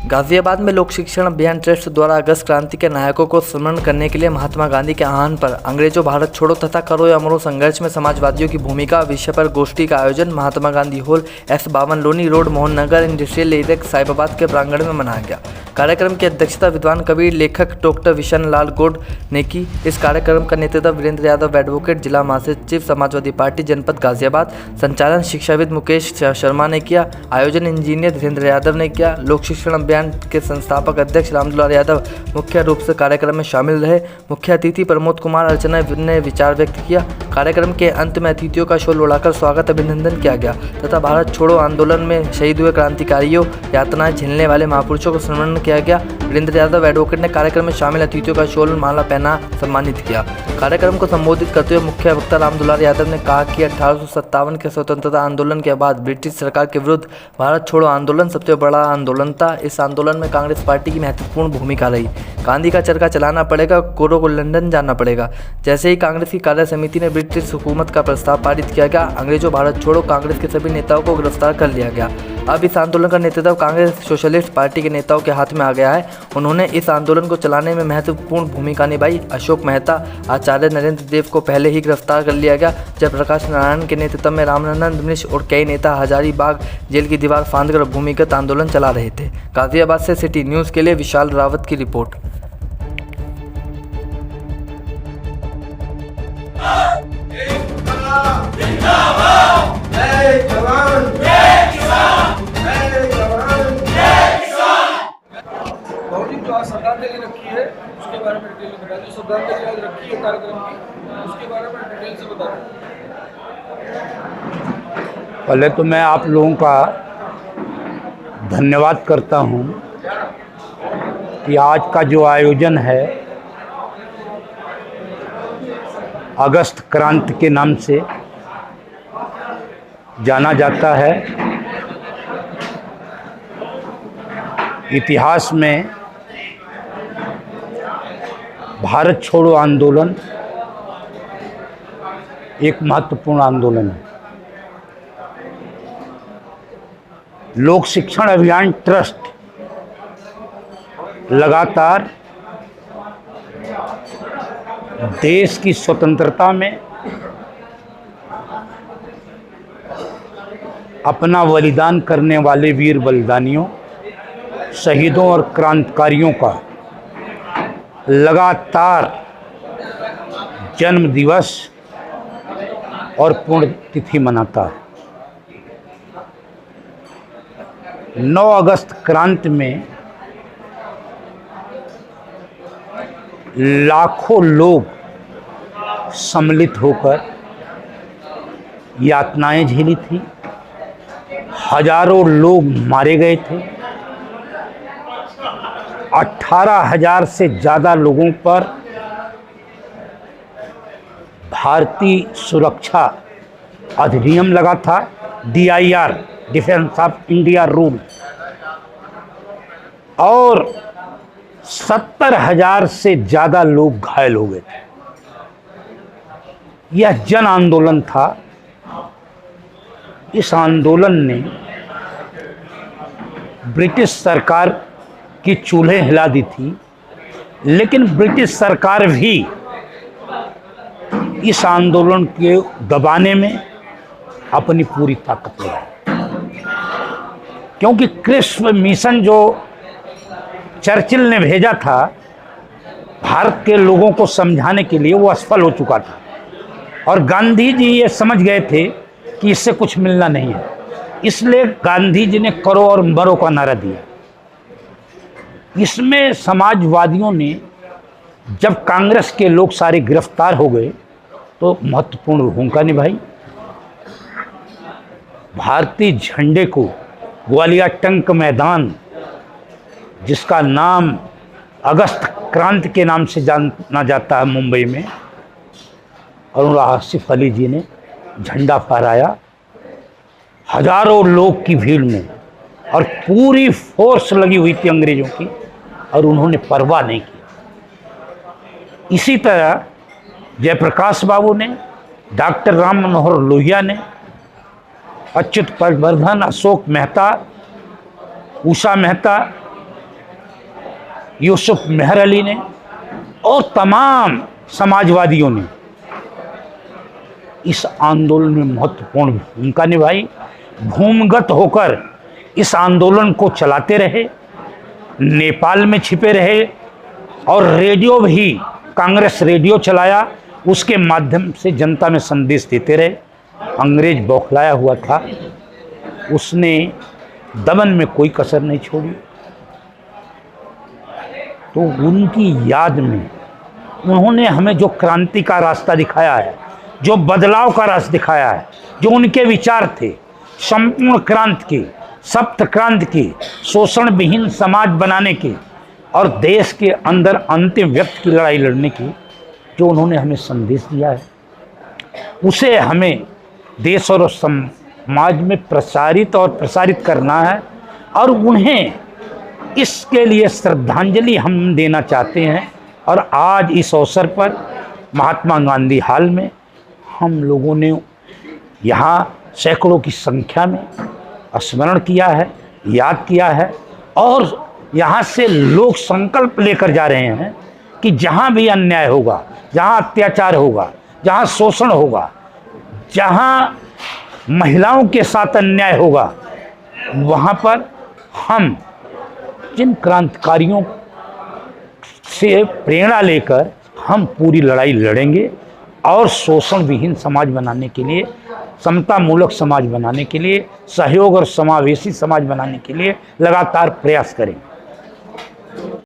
गाजियाबाद में लोक शिक्षण अभियान ट्रस्ट द्वारा अगस्त क्रांति के नायकों को स्मरण करने के लिए महात्मा गांधी के आह्वान पर अंग्रेजों भारत छोड़ो तथा करो या मरो संघर्ष में समाजवादियों की भूमिका विषय पर गोष्ठी का आयोजन Mahatma Gandhi hall S52 Loni road Mohan Nagar industrial area Sahibabad के प्रांगण में मनाया गया। कार्यक्रम की अध्यक्षता विद्वान कवि लेखक डॉक्टर विशन लाल गौड़ ने की। इस कार्यक्रम का नेतृत्व वीरेंद्र यादव एडवोकेट जिला महासचिव समाजवादी पार्टी जनपद गाजियाबाद, संचालन शिक्षाविद मुकेश शर्मा ने किया। आयोजन इंजीनियर धीरेन्द्र यादव ने किया। लोक शिक्षण अभियान के संस्थापक अध्यक्ष रामदुलार यादव मुख्य रूप से कार्यक्रम में शामिल रहे। मुख्य अतिथि प्रमोद कुमार अर्चना ने विचार व्यक्त किया। कार्यक्रम के अंत में अतिथियों का शॉल उड़ाकर स्वागत अभिनंदन किया गया तथा भारत छोड़ो आंदोलन में शहीद हुए क्रांतिकारियों, यातनाएं झेलने वाले महापुरुषों को स्मरण किया गया। वीरेंद्र यादव एडवोकेट ने कार्यक्रम में शामिल अतिथियों का शॉल माला पहना सम्मानित किया। कार्यक्रम को संबोधित करते हुए मुख्य वक्ता रामदुलार यादव ने कहा कि 1857 के स्वतंत्रता आंदोलन के बाद ब्रिटिश सरकार के विरुद्ध भारत छोड़ो आंदोलन सबसे बड़ा आंदोलन था। इस आंदोलन में कांग्रेस पार्टी की महत्वपूर्ण भूमिका रही। गांधी का चरखा चलाना पड़ेगा, कोरो को लंदन जाना पड़ेगा। जैसे ही कांग्रेस की कार्य समिति ने ब्रिटिश हुकूमत का प्रस्ताव पारित किया गया, अंग्रेजों भारत छोड़ो कांग्रेस के सभी नेताओं को गिरफ्तार कर लिया गया। अब इस आंदोलन का नेतृत्व कांग्रेस सोशलिस्ट पार्टी के नेताओं के हाथ में आ गया है। उन्होंने इस आंदोलन को चलाने में महत्वपूर्ण भूमिका निभाई। अशोक मेहता, आचार्य नरेंद्र देव को पहले ही गिरफ्तार कर लिया गया। जयप्रकाश नारायण के नेतृत्व में रामानंद मिश्र और कई नेता हजारीबाग जेल की दीवार फांदकर भूमिगत आंदोलन चला रहे थे। गाजियाबाद से सिटी न्यूज़ के लिए विशाल रावत की रिपोर्ट। श्रद्धांजलि रखी है उसके बारे में डिटेल में बता दो। श्रद्धांजलि आज रखी है कार्यक्रम की, उसके बारे में डिटेल से बता दो। पहले तो मैं आप लोगों का धन्यवाद करता हूं कि आज का जो आयोजन है अगस्त क्रांति के नाम से जाना जाता है। इतिहास में भारत छोड़ो आंदोलन एक महत्वपूर्ण आंदोलन है। लोक शिक्षण अभियान ट्रस्ट लगातार देश की स्वतंत्रता में अपना बलिदान करने वाले वीर बलिदानियों, शहीदों और क्रांतिकारियों का लगातार जन्म दिवस और पुण्यतिथि मनाता है। 9 अगस्त क्रांति में लाखों लोग सम्मिलित होकर यातनाएं झेली थी। हजारों लोग मारे गए थे। 18,000 से ज़्यादा लोगों पर भारतीय सुरक्षा अधिनियम लगा था, DIR, defence of India rule, और 70,000 से ज़्यादा लोग घायल हो गए थे। यह जन आंदोलन था। इस आंदोलन ने ब्रिटिश सरकार की चूल्हे हिला दी थी, लेकिन ब्रिटिश सरकार भी इस आंदोलन के दबाने में अपनी पूरी ताकत लगाई, क्योंकि क्रिस्प मिशन जो चर्चिल ने भेजा था भारत के लोगों को समझाने के लिए, वो असफल हो चुका था और गांधी जी ये समझ गए थे कि इससे कुछ मिलना नहीं है। इसलिए गांधी जी ने करो और मरो का नारा दिया। इसमें समाजवादियों ने, जब कांग्रेस के लोग सारे गिरफ्तार हो गए, तो महत्वपूर्ण भूमिका निभाई। भारतीय झंडे को ग्वालियर टंक मैदान, जिसका नाम अगस्त क्रांति के नाम से जाना जाता है मुंबई में, और आसिफ अली जी ने झंडा फहराया हजारों लोग की भीड़ में, और पूरी फोर्स लगी हुई थी अंग्रेजों की, और उन्होंने परवाह नहीं की। इसी तरह जयप्रकाश बाबू ने, डॉक्टर राम मनोहर लोहिया ने, अच्युत पटवर्धन, अशोक मेहता, उषा मेहता, यूसुफ मेहर अली ने और तमाम समाजवादियों ने इस आंदोलन में महत्वपूर्ण भूमिका निभाई। भूमिगत होकर इस आंदोलन को चलाते रहे, नेपाल में छिपे रहे और रेडियो भी, कांग्रेस रेडियो चलाया, उसके माध्यम से जनता में संदेश देते रहे। अंग्रेज बौखलाया हुआ था, उसने दमन में कोई कसर नहीं छोड़ी। तो उनकी याद में उन्होंने हमें जो क्रांति का रास्ता दिखाया है, जो बदलाव का रास्ता दिखाया है, जो उनके विचार थे संपूर्ण क्रांति की, सप्त क्रांति की, शोषण विहीन समाज बनाने की और देश के अंदर अंतिम व्यक्ति की लड़ाई लड़ने की, जो उन्होंने हमें संदेश दिया है, उसे हमें देश और समाज में प्रसारित करना है। और उन्हें इसके लिए श्रद्धांजलि हम देना चाहते हैं। और आज इस अवसर पर महात्मा गांधी हाल में हम लोगों ने यहाँ सैकड़ों की संख्या में स्मरण किया है, याद किया है और यहाँ से लोग संकल्प लेकर जा रहे हैं कि जहाँ भी अन्याय होगा, जहाँ अत्याचार होगा, जहाँ शोषण होगा, जहाँ महिलाओं के साथ अन्याय होगा, वहाँ पर हम जिन क्रांतिकारियों से प्रेरणा लेकर हम पूरी लड़ाई लड़ेंगे और शोषण विहीन समाज बनाने के लिए, समतामूलक समाज बनाने के लिए, सहयोग और समावेशी समाज बनाने के लिए लगातार प्रयास करेंगे।